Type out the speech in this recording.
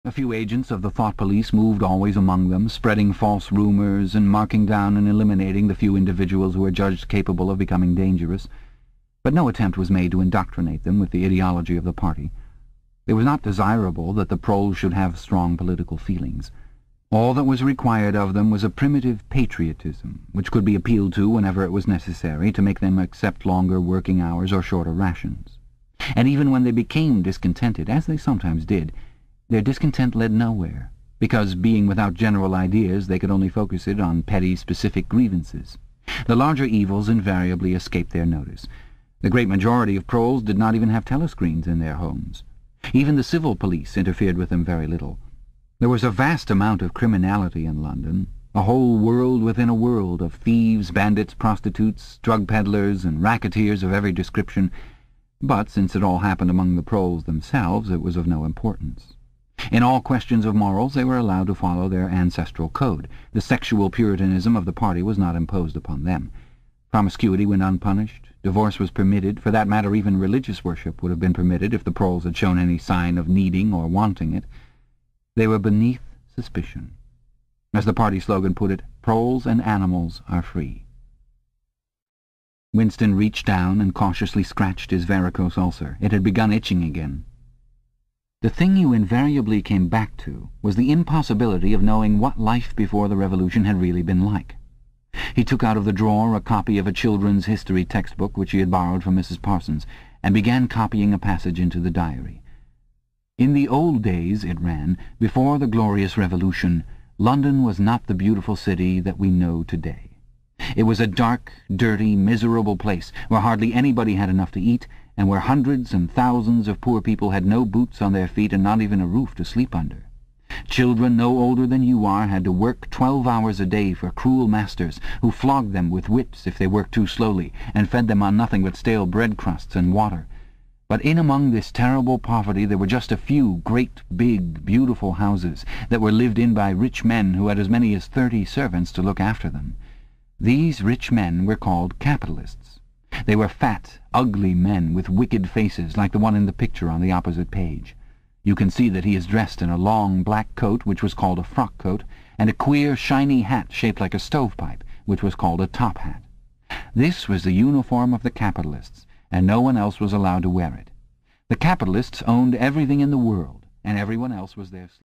A few agents of the thought police moved always among them, spreading false rumors and marking down and eliminating the few individuals who were judged capable of becoming dangerous. But no attempt was made to indoctrinate them with the ideology of the party. It was not desirable that the proles should have strong political feelings. All that was required of them was a primitive patriotism, which could be appealed to whenever it was necessary to make them accept longer working hours or shorter rations. And even when they became discontented, as they sometimes did, their discontent led nowhere, because, being without general ideas, they could only focus it on petty, specific grievances. The larger evils invariably escaped their notice. The great majority of proles did not even have telescreens in their homes. Even the civil police interfered with them very little. There was a vast amount of criminality in London, a whole world within a world of thieves, bandits, prostitutes, drug peddlers, and racketeers of every description, but since it all happened among the proles themselves, it was of no importance. In all questions of morals they were allowed to follow their ancestral code. The sexual puritanism of the party was not imposed upon them. Promiscuity went unpunished. Divorce was permitted. For that matter, even religious worship would have been permitted if the proles had shown any sign of needing or wanting it. They were beneath suspicion. As the party slogan put it, proles and animals are free. Winston reached down and cautiously scratched his varicose ulcer. It had begun itching again. The thing you invariably came back to was the impossibility of knowing what life before the Revolution had really been like. He took out of the drawer a copy of a children's history textbook which he had borrowed from Mrs. Parsons, and began copying a passage into the diary. In the old days, it ran, before the glorious Revolution, London was not the beautiful city that we know today. It was a dark, dirty, miserable place where hardly anybody had enough to eat, and where hundreds and thousands of poor people had no boots on their feet and not even a roof to sleep under. Children no older than you are had to work 12 hours a day for cruel masters, who flogged them with whips if they worked too slowly, and fed them on nothing but stale bread crusts and water. But in among this terrible poverty there were just a few great, big, beautiful houses that were lived in by rich men who had as many as 30 servants to look after them. These rich men were called capitalists. They were fat, ugly men with wicked faces, like the one in the picture on the opposite page. You can see that he is dressed in a long black coat, which was called a frock coat, and a queer, shiny hat shaped like a stovepipe, which was called a top hat. This was the uniform of the capitalists, and no one else was allowed to wear it. The capitalists owned everything in the world, and everyone else was their slave.